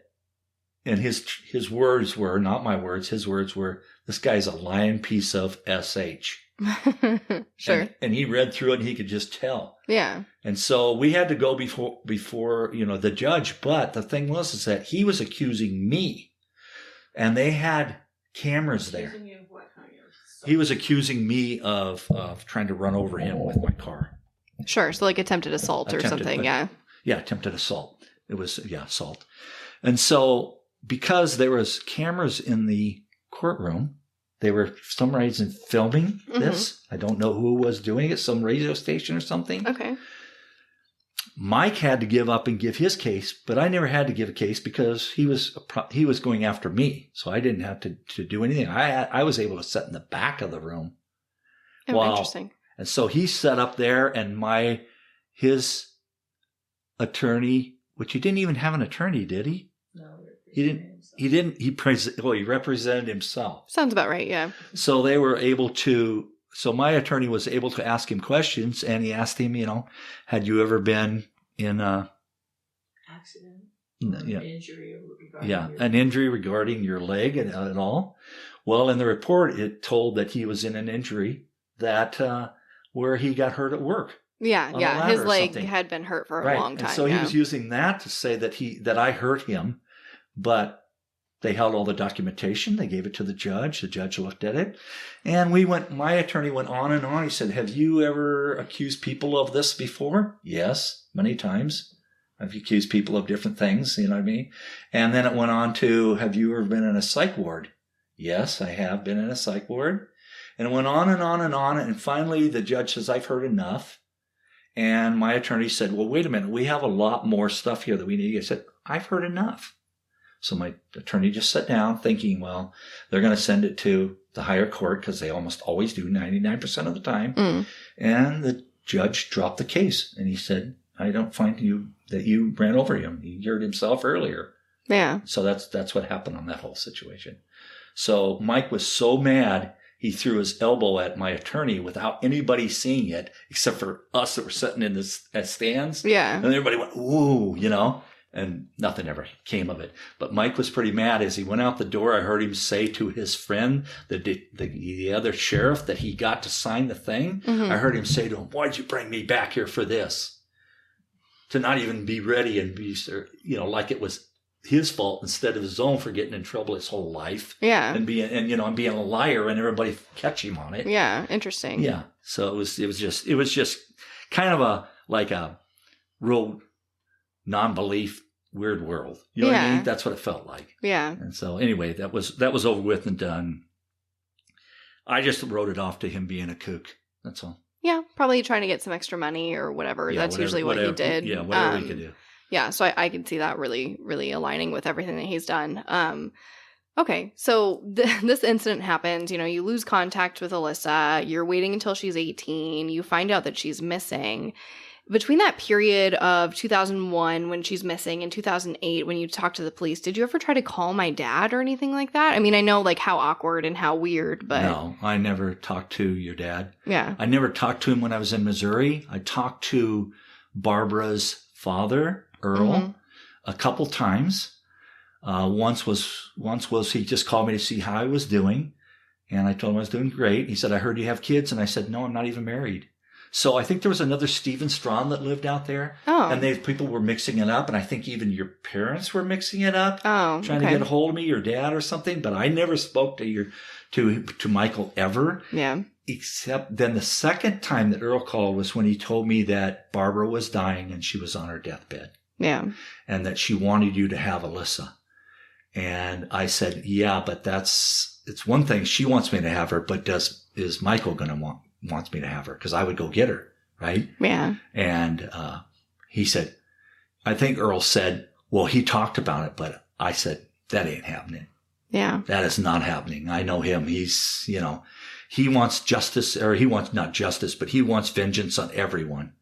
and his words were, not my words, his words were, this guy's a lying piece of SH. Sure. And he read through it and he could just tell. Yeah. And so we had to go before the judge, but the thing was is that he was accusing me, and they had cameras there. Accusing you of what kind of He was accusing me of trying to run over him with my car. Sure. So like attempted assault or something. Yeah. Yeah. Attempted assault. It was, assault. And so because there was cameras in the courtroom, they were for some reason filming this. I don't know who was doing it, some radio station or something. Okay. Mike had to give up and give his case, but I never had to give a case because he was going after me. So I didn't have to do anything. I was able to sit in the back of the room. Oh, interesting. And so he sat up there, and his attorney, which he didn't even have an attorney, did he? No. He didn't. He represented himself. Sounds about right. Yeah. So they were able to. So my attorney was able to ask him questions, and he asked him, had you ever been in a accident? Injury an injury regarding your leg at all? Well, in the report, it told that he was in an injury that where he got hurt at work. Yeah, on a ladder his or leg something. had been hurt for a Right. long time. And so he was using that to say that I hurt him, but they held all the documentation. They gave it to the judge. The judge looked at it. And my attorney went on and on. He said, have you ever accused people of this before? Yes, many times. I've accused people of different things, you know what I mean? And then it went on to, have you ever been in a psych ward? Yes, I have been in a psych ward. And it went on and on and on. And finally, the judge says, I've heard enough. And my attorney said, well, wait a minute. We have a lot more stuff here that we need. I said, I've heard enough. So my attorney just sat down thinking, well, they're going to send it to the higher court because they almost always do 99% of the time. And the judge dropped the case. And he said, I don't find that you ran over him. He hurt himself earlier. Yeah. So that's what happened on that whole situation. So Mike was so mad, he threw his elbow at my attorney without anybody seeing it, except for us that were sitting in the stands. Yeah. And everybody went, ooh, you know. And nothing ever came of it. But Mike was pretty mad. As he went out the door, I heard him say to his friend, the other sheriff that he got to sign the thing, I heard him say to him, why'd you bring me back here for this? To not even be ready and be, you know, like it was his fault instead of his own for getting in trouble his whole life. Yeah. And being a liar and everybody catch him on it. Yeah. Interesting. Yeah. So it was just kind of a real non-belief, weird world. You know what I mean? That's what it felt like. Yeah. And so anyway, that was over with and done. I just wrote it off to him being a kook. That's all. Yeah. Probably trying to get some extra money or whatever. That's usually what he did. Yeah. Whatever he could do. Yeah. So I can see that really, really aligning with everything that he's done. Okay. So this incident happens, you know, you lose contact with Alissa. You're waiting until she's 18. You find out that she's missing. Between that period of 2001 when she's missing and 2008 when you talked to the police, did you ever try to call my dad or anything like that? I mean, I know like how awkward and how weird, but... No, I never talked to your dad. Yeah. I never talked to him when I was in Missouri. I talked to Barbara's father, Earl, a couple times. Once was he just called me to see how I was doing. And I told him I was doing great. He said, I heard you have kids. And I said, no, I'm not even married. So I think there was another Stephen Strahm that lived out there. Oh. And people were mixing it up. And I think even your parents were mixing it up. Oh, trying to get a hold of me, your dad or something. But I never spoke to Michael ever. Yeah. Except then the second time that Earl called was when he told me that Barbara was dying and she was on her deathbed. Yeah. And that she wanted you to have Alissa. And I said, yeah, but it's one thing. She wants me to have her, but is Michael going to wants me to have her? Because I would go get her, right? Yeah. And he said, I think Earl said, well, he talked about it, but I said, that ain't happening. Yeah. That is not happening. I know him. He's, he wants justice, or he wants not justice, but he wants vengeance on everyone,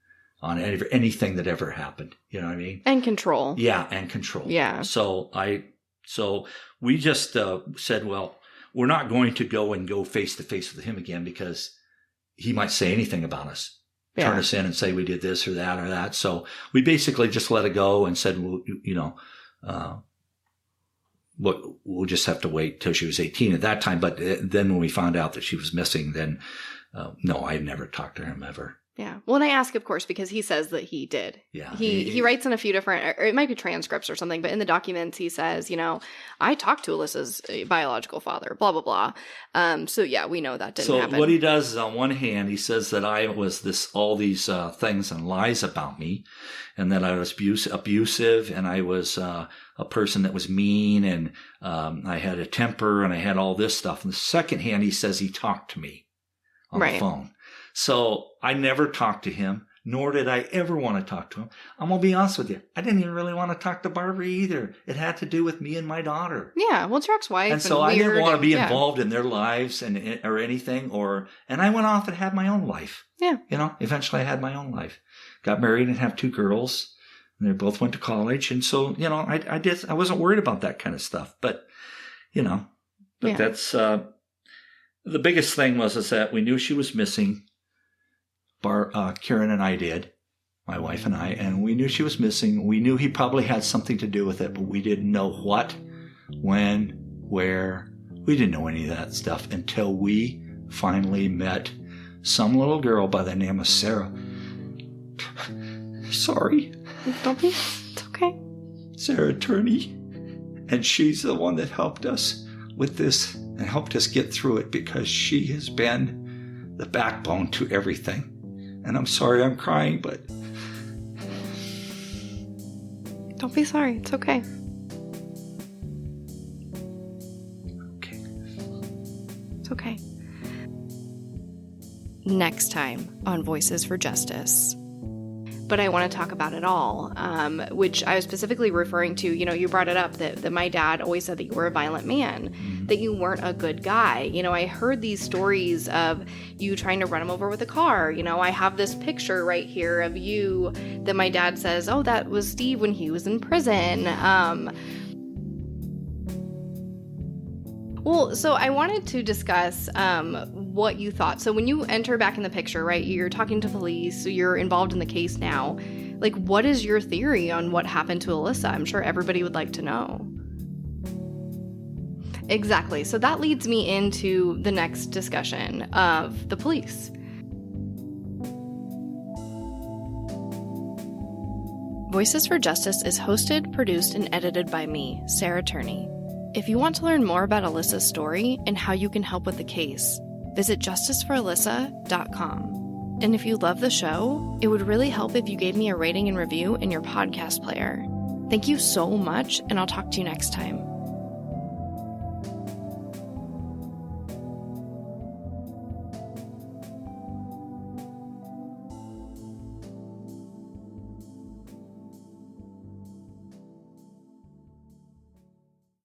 on anything that ever happened. You know what I mean? And control. Yeah, and control. Yeah. So we just said, well, we're not going to go face to face with him again because he might say anything about us, turn us in and say we did this or that. So we basically just let it go and said, well, we'll just have to wait till she was 18 at that time. But then when we found out that she was missing, then no, I never talked to him ever. Yeah. Well, and I ask, of course, because he says that he did. Yeah. He writes in a few different, or it might be transcripts or something, but in the documents he says, I talked to Alissa's biological father, blah, blah, blah. So yeah, we know that didn't happen. So what he does is on one hand, he says that I was all these things and lies about me, and that I was abusive, and I was a person that was mean, and I had a temper, and I had all this stuff. On the second hand, he says he talked to me on the phone. So I never talked to him, nor did I ever want to talk to him. I'm going to be honest with you. I didn't even really want to talk to Barbara either. It had to do with me and my daughter. Yeah, well, it's your ex-wife. And so I didn't want to be involved in their lives or anything. And I went off and had my own life. Yeah. Eventually I had my own life. Got married and have 2 girls. And they both went to college. And so, I wasn't worried about that kind of stuff. But, that's, the biggest thing was that we knew she was missing. Karen and I did, my wife and I, and we knew she was missing. We knew he probably had something to do with it, but we didn't know what, when, where. We didn't know any of that stuff until we finally met some little girl by the name of Sarah. sorry. Don't be. It's okay. Sarah Turney. And she's the one that helped us with this and helped us get through it because she has been the backbone to everything. And I'm sorry I'm crying, but... Don't be sorry. It's okay. Okay. It's okay. Next time on Voices for Justice. But I want to talk about it all, which I was specifically referring to, you brought it up that my dad always said that you were a violent man, that you weren't a good guy. I heard these stories of you trying to run him over with a car. I have this picture right here of you that my dad says, oh, that was Steve when he was in prison. Well, so I wanted to discuss what you thought. So when you enter back in the picture, right, you're talking to police, so you're involved in the case now. Like, what is your theory on what happened to Alissa? I'm sure everybody would like to know. Exactly. So that leads me into the next discussion of the police. Voices for Justice is hosted, produced, and edited by me, Sarah Turney. If you want to learn more about Alissa's story and how you can help with the case, visit justiceforalissa.com. And if you love the show, it would really help if you gave me a rating and review in your podcast player. Thank you so much, and I'll talk to you next time.